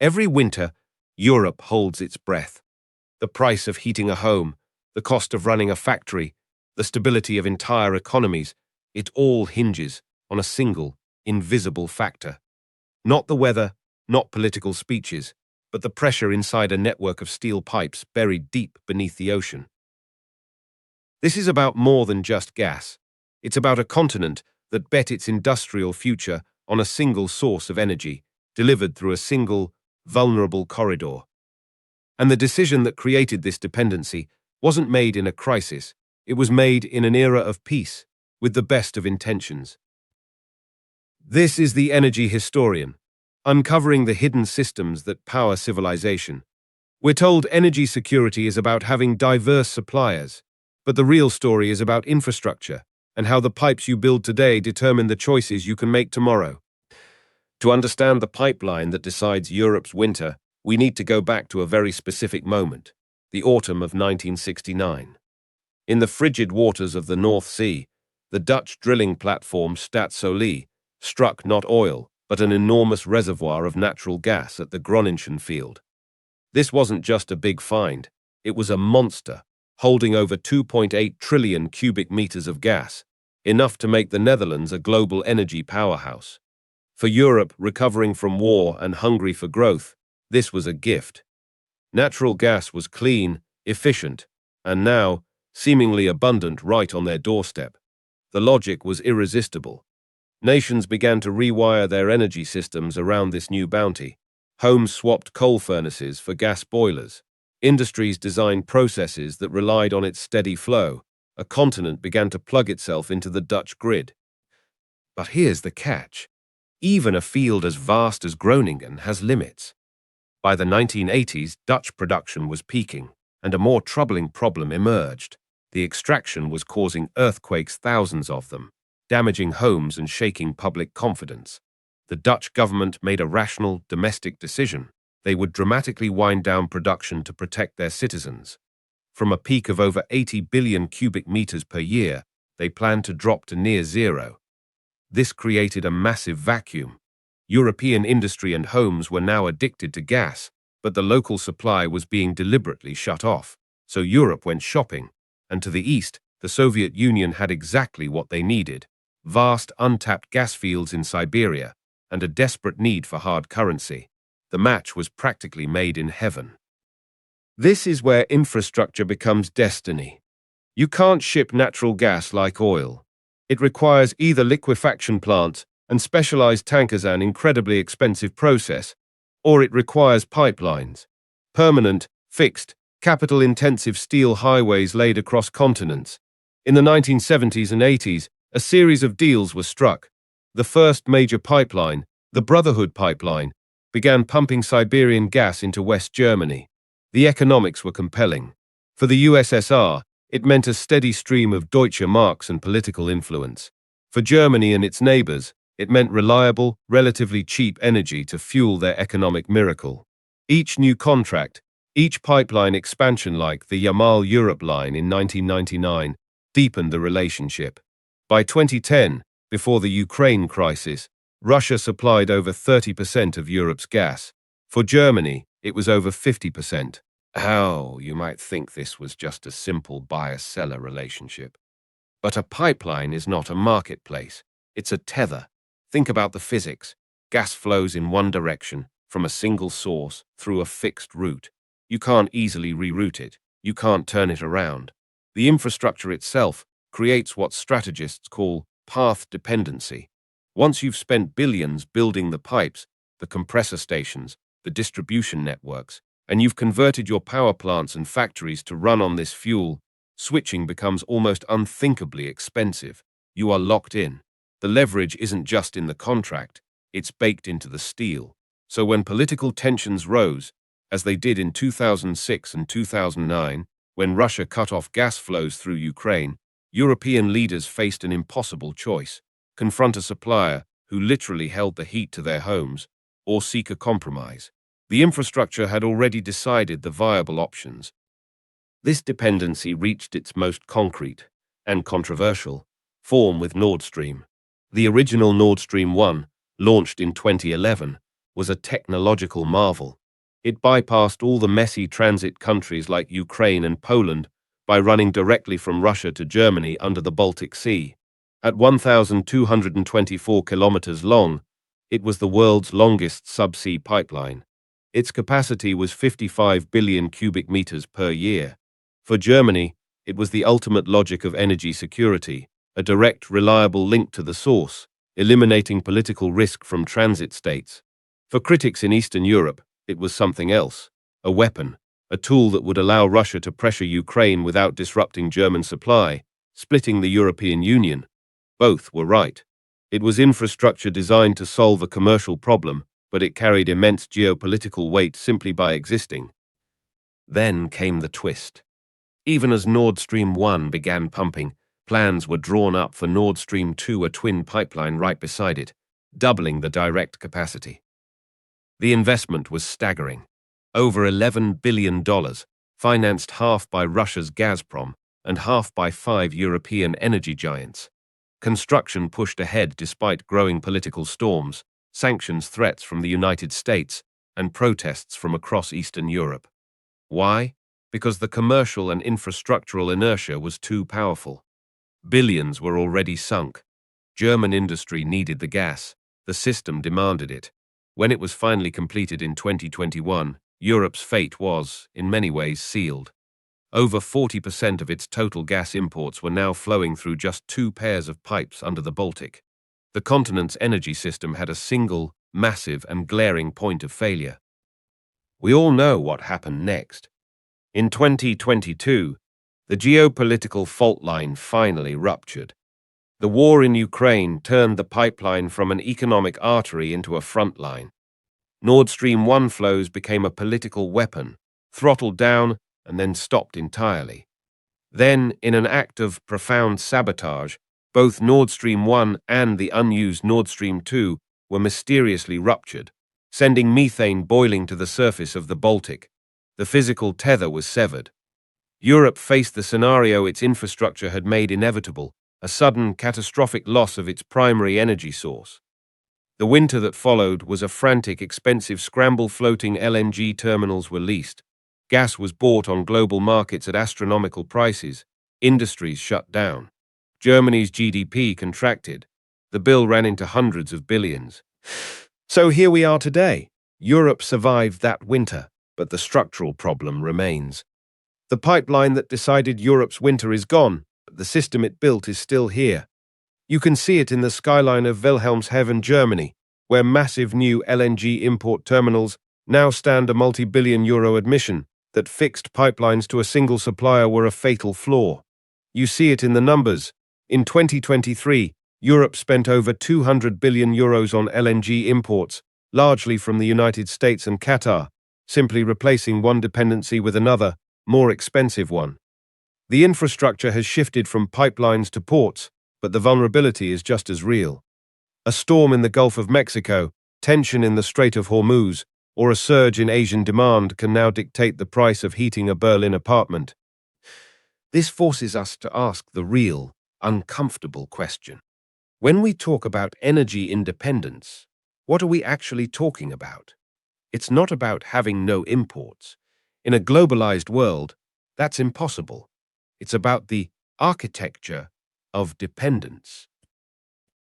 Every winter, Europe holds its breath. The price of heating a home, the cost of running a factory, the stability of entire economies, it all hinges on a single, invisible factor. Not the weather, not political speeches, but the pressure inside a network of steel pipes buried deep beneath the ocean. This is about more than just gas. It's about a continent that bet its industrial future on a single source of energy, delivered through a single, vulnerable corridor. And the decision that created this dependency wasn't made in a crisis. It was made in an era of peace, with the best of intentions. This is the Energy Historian, uncovering the hidden systems that power civilization. We're told energy security is about having diverse suppliers, but the real story is about infrastructure and how the pipes you build today determine the choices you can make tomorrow. To understand the pipeline that decides Europe's winter, we need to go back to a very specific moment, the autumn of 1969. In the frigid waters of the North Sea, the Dutch drilling platform Stadsolie struck not oil, but an enormous reservoir of natural gas at the Groningen field. This wasn't just a big find, it was a monster, holding over 2.8 trillion cubic meters of gas, enough to make the Netherlands a global energy powerhouse. For Europe, recovering from war and hungry for growth, this was a gift. Natural gas was clean, efficient, and now, seemingly abundant right on their doorstep. The logic was irresistible. Nations began to rewire their energy systems around this new bounty. Homes swapped coal furnaces for gas boilers. Industries designed processes that relied on its steady flow. A continent began to plug itself into the Dutch grid. But here's the catch. Even a field as vast as Groningen has limits. By the 1980s, Dutch production was peaking, and a more troubling problem emerged. The extraction was causing earthquakes, thousands of them, damaging homes and shaking public confidence. The Dutch government made a rational, domestic decision. They would dramatically wind down production to protect their citizens. From a peak of over 80 billion cubic meters per year, they planned to drop to near zero. This created a massive vacuum. European industry and homes were now addicted to gas, but the local supply was being deliberately shut off. So Europe went shopping, and to the east, the Soviet Union had exactly what they needed: vast untapped gas fields in Siberia and a desperate need for hard currency. The match was practically made in heaven. This is where infrastructure becomes destiny. You can't ship natural gas like oil. It requires either liquefaction plants and specialized tankers, an incredibly expensive process, or it requires pipelines, permanent, fixed, capital-intensive steel highways laid across continents. In the 1970s and 80s, a series of deals were struck. The first major pipeline, the Brotherhood Pipeline, began pumping Siberian gas into West Germany. The economics were compelling. For the USSR, it meant a steady stream of Deutsche Marks and political influence. For Germany and its neighbors, it meant reliable, relatively cheap energy to fuel their economic miracle. Each new contract, each pipeline expansion, like the Yamal-Europe line in 1999, deepened the relationship. By 2010, before the Ukraine crisis, Russia supplied over 30% of Europe's gas. For Germany, it was over 50%. How, you might think this was just a simple buyer-seller relationship. But a pipeline is not a marketplace. It's a tether. Think about the physics. Gas flows in one direction, from a single source, through a fixed route. You can't easily reroute it. You can't turn it around. The infrastructure itself creates what strategists call path dependency. Once you've spent billions building the pipes, the compressor stations, the distribution networks, and you've converted your power plants and factories to run on this fuel, switching becomes almost unthinkably expensive. You are locked in. The leverage isn't just in the contract, it's baked into the steel. So when political tensions rose, as they did in 2006 and 2009, when Russia cut off gas flows through Ukraine, European leaders faced an impossible choice: confront a supplier who literally held the heat to their homes, or seek a compromise. The infrastructure had already decided the viable options. This dependency reached its most concrete and controversial form with Nord Stream. The original Nord Stream 1, launched in 2011, was a technological marvel. It bypassed all the messy transit countries like Ukraine and Poland by running directly from Russia to Germany under the Baltic Sea. At 1,224 kilometers long, it was the world's longest subsea pipeline. Its capacity was 55 billion cubic meters per year. For Germany, it was the ultimate logic of energy security, a direct, reliable link to the source, eliminating political risk from transit states. For critics in Eastern Europe, it was something else, a weapon, a tool that would allow Russia to pressure Ukraine without disrupting German supply, splitting the European Union. Both were right. It was infrastructure designed to solve a commercial problem, but it carried immense geopolitical weight simply by existing. Then came the twist. Even as Nord Stream 1 began pumping, plans were drawn up for Nord Stream 2, a twin pipeline right beside it, doubling the direct capacity. The investment was staggering. Over $11 billion, financed half by Russia's Gazprom and half by 5 European energy giants. Construction pushed ahead despite growing political storms, sanctions threats from the United States, and protests from across Eastern Europe. Why? Because the commercial and infrastructural inertia was too powerful. Billions were already sunk. German industry needed the gas. The system demanded it. When it was finally completed in 2021, Europe's fate was, in many ways, sealed. Over 40% of its total gas imports were now flowing through just 2 pairs of pipes under the Baltic. The continent's energy system had a single, massive, and glaring point of failure. We all know what happened next. In 2022, the geopolitical fault line finally ruptured. The war in Ukraine turned the pipeline from an economic artery into a front line. Nord Stream 1 flows became a political weapon, throttled down and then stopped entirely. Then, in an act of profound sabotage, both Nord Stream 1 and the unused Nord Stream 2 were mysteriously ruptured, sending methane boiling to the surface of the Baltic. The physical tether was severed. Europe faced the scenario its infrastructure had made inevitable, a sudden, catastrophic loss of its primary energy source. The winter that followed was a frantic, expensive scramble. Floating LNG terminals were leased. Gas was bought on global markets at astronomical prices. Industries shut down. Germany's GDP contracted. The bill ran into hundreds of billions. So here we are today. Europe survived that winter, but the structural problem remains. The pipeline that decided Europe's winter is gone, but the system it built is still here. You can see it in the skyline of Wilhelmshaven, Germany, where massive new LNG import terminals now stand a multi-billion euro admission that fixed pipelines to a single supplier were a fatal flaw. You see it in the numbers. In 2023, Europe spent over 200 billion euros on LNG imports, largely from the United States and Qatar, simply replacing one dependency with another, more expensive one. The infrastructure has shifted from pipelines to ports, but the vulnerability is just as real. A storm in the Gulf of Mexico, tension in the Strait of Hormuz, or a surge in Asian demand can now dictate the price of heating a Berlin apartment. This forces us to ask the real, uncomfortable question. When we talk about energy independence, what are we actually talking about? It's not about having no imports. In a globalized world, that's impossible. It's about the architecture of dependence.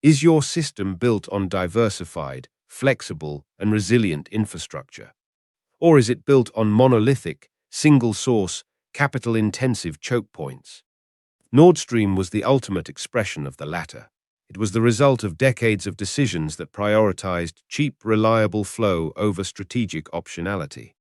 Is your system built on diversified, flexible, and resilient infrastructure? Or is it built on monolithic, single-source, capital-intensive choke points? Nord Stream was the ultimate expression of the latter. It was the result of decades of decisions that prioritized cheap, reliable flow over strategic optionality.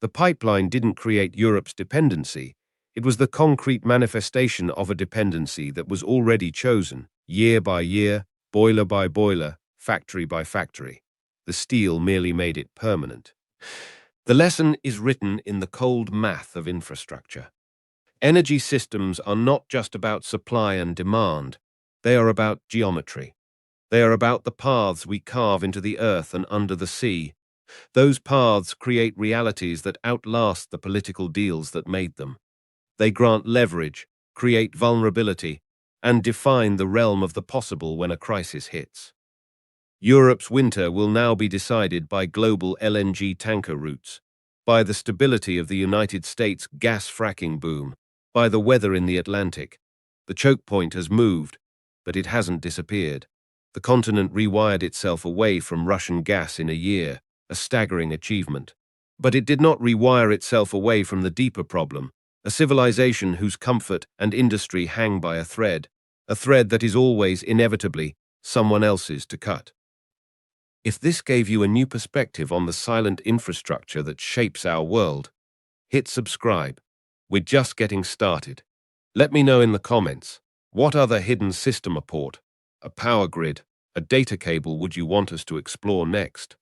The pipeline didn't create Europe's dependency. It was the concrete manifestation of a dependency that was already chosen, year by year, boiler by boiler, factory by factory. The steel merely made it permanent. The lesson is written in the cold math of infrastructure. Energy systems are not just about supply and demand. They are about geometry. They are about the paths we carve into the earth and under the sea. Those paths create realities that outlast the political deals that made them. They grant leverage, create vulnerability, and define the realm of the possible when a crisis hits. Europe's winter will now be decided by global LNG tanker routes, by the stability of the United States gas fracking boom, by the weather in the Atlantic. The choke point has moved, but it hasn't disappeared. The continent rewired itself away from Russian gas in a year, a staggering achievement. But it did not rewire itself away from the deeper problem, a civilization whose comfort and industry hang by a thread that is always, inevitably, someone else's to cut. If this gave you a new perspective on the silent infrastructure that shapes our world, hit subscribe. We're just getting started. Let me know in the comments, what other hidden system, a port, a power grid, a data cable would you want us to explore next?